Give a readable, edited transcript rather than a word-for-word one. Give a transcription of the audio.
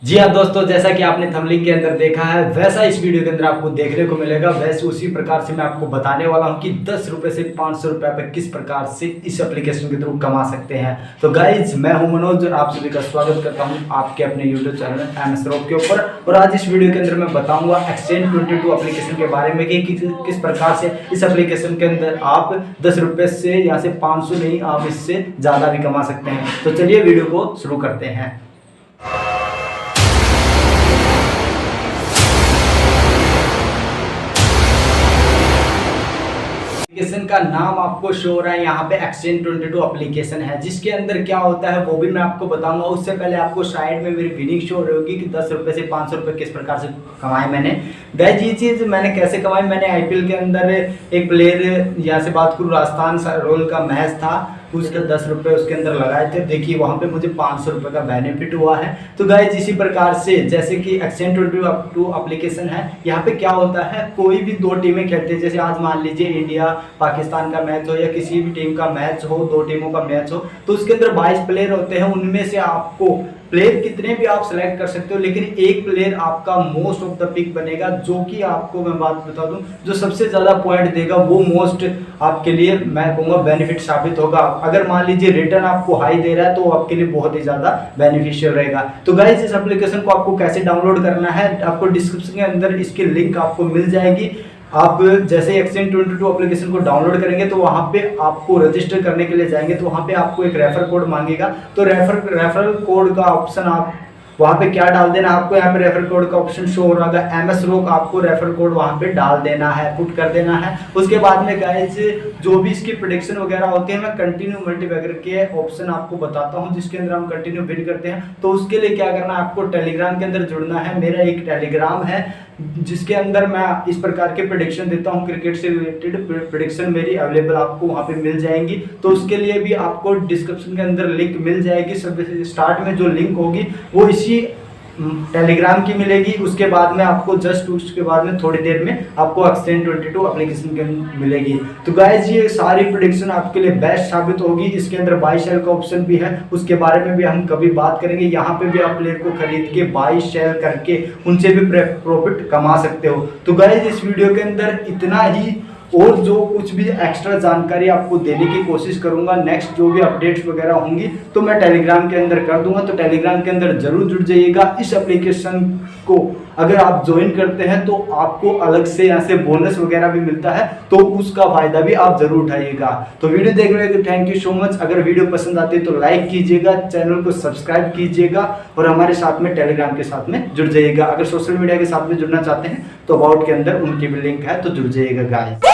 जी हाँ दोस्तों, जैसा कि आपने थंबनेल के अंदर देखा है वैसा इस वीडियो के अंदर आपको देखने को मिलेगा। वैसे उसी प्रकार से मैं आपको बताने वाला हूँ कि 10 रुपये से 500 रुपये पे किस प्रकार से इस एप्लीकेशन के थ्रू कमा सकते हैं। तो गाइज, मैं हूं मनोज और आप सभी का स्वागत करता हूं आपके अपने यूट्यूब चैनल MS रॉक के ऊपर। और आज इस वीडियो के अंदर मैं बताऊंगा Exchange22 एप्लीकेशन के बारे में कि किस प्रकार से इस एप्लीकेशन के अंदर आप 10 रुपये से यहाँ से 500 नहीं, आप इससे ज़्यादा भी कमा सकते हैं। तो चलिए वीडियो को शुरू करते हैं। एप्लीकेशन का नाम आपको शो हो रहा है यहाँ पे Exchange22 एप्लीकेशन है, जिसके अंदर क्या होता है वो भी मैं आपको बताऊंगा। उससे पहले आपको साइड में मेरी विनिंग शो हो रही होगी कि 10 रुपये से 500 रुपये किस प्रकार से कमाए मैंने। गाइस, ये चीज़ मैंने कैसे कमाई, मैंने IPL के अंदर एक प्लेयर, यहाँ से बात करूँ, राजस्थान रॉयल का मैच था, उसके 10 रुपये उसके अंदर लगाए थे। देखिए वहाँ पे मुझे 500 रुपये का बेनिफिट हुआ है। तो गाइस, इसी प्रकार से जैसे कि Exchange22 एप्लीकेशन है, यहाँ पे क्या होता है, कोई भी दो टीमें खेलते हैं। जैसे आज मान लीजिए इंडिया पाकिस्तान का मैच हो या किसी भी टीम का मैच हो, दो टीमों का मैच हो, तो उसके अंदर 22 प्लेयर होते हैं। उनमें से आपको प्लेयर कितने भी आप सेलेक्ट कर सकते हो, लेकिन एक प्लेयर आपका मोस्ट ऑफ द पिक बनेगा, जो कि आपको मैं बात बता दूं, जो सबसे ज़्यादा पॉइंट देगा वो मोस्ट आपके लिए, मैं कहूँगा, बेनिफिट साबित होगा। अगर मान लीजिए रिटर्न आपको हाई दे रहा है तो वो आपके लिए बहुत ही ज़्यादा बेनिफिशियल रहेगा। तो गाइस, इस एप्लीकेशन को आपको कैसे डाउनलोड करना है, आपको डिस्क्रिप्शन के अंदर इसकी लिंक आपको मिल जाएगी। आप जैसे Exchange22 एप्लीकेशन को डाउनलोड करेंगे तो वहाँ पे आपको रजिस्टर करने के लिए जाएंगे तो वहाँ पे आपको एक रेफर कोड मांगेगा। तो रेफरल कोड का ऑप्शन आप वहाँ पे क्या डाल देना, आपको यहाँ पे रेफर कोड का ऑप्शन शो हो रहा है MS रॉक, आपको रेफर कोड वहाँ पे डाल देना है, पुट कर देना है। उसके बाद में गाइस, जो भी इसकी प्रेडिक्शन वगैरह होती है, मैं कंटिन्यू मल्टीबैगर के ऑप्शन आपको बताता हूँ, जिसके अंदर हम कंटिन्यू विन करते हैं। तो उसके लिए क्या करना है, आपको टेलीग्राम के अंदर जुड़ना है। मेरा एक टेलीग्राम है जिसके अंदर मैं इस प्रकार के प्रेडिक्शन देता हूं, क्रिकेट से रिलेटेड प्रेडिक्शन मेरी अवेलेबल आपको वहां पे मिल जाएंगी। तो उसके लिए भी आपको डिस्क्रिप्शन के अंदर लिंक मिल जाएगी। सब स्टार्ट में जो लिंक होगी वो इसी टेलीग्राम की मिलेगी। उसके बाद में आपको जस्ट उसके बाद में थोड़ी देर में आपको Exchange22 एप्लीकेशन के मिलेगी। तो गाइस, ये सारी प्रेडिक्शन आपके लिए बेस्ट साबित होगी। इसके अंदर बाई सेल का ऑप्शन भी है, उसके बारे में भी हम कभी बात करेंगे। यहाँ पे भी आप प्लेयर को खरीद के बाई सेल करके उनसे भी प्रॉफिट कमा सकते हो। तो गाइस, इस वीडियो के अंदर इतना ही, और जो कुछ भी एक्स्ट्रा जानकारी आपको देने की कोशिश करूंगा, नेक्स्ट जो भी अपडेट्स वगैरह होंगी तो मैं टेलीग्राम के अंदर कर दूंगा। तो टेलीग्राम के अंदर जरूर जुड़ जाइएगा। इस एप्लीकेशन को अगर आप ज्वाइन करते हैं तो आपको अलग से यहाँ से बोनस वगैरह भी मिलता है, तो उसका फायदा भी आप जरूर उठाइएगा। तो वीडियो देखने के लिए थैंक यू सो मच। अगर वीडियो पसंद आती है तो लाइक कीजिएगा, चैनल को सब्सक्राइब कीजिएगा और हमारे साथ में टेलीग्राम के साथ में जुड़ जाइएगा। अगर सोशल मीडिया के साथ में जुड़ना चाहते हैं तो अबाउट के अंदर उनकी भी लिंक है, तो जुड़ जाइएगा गाइस।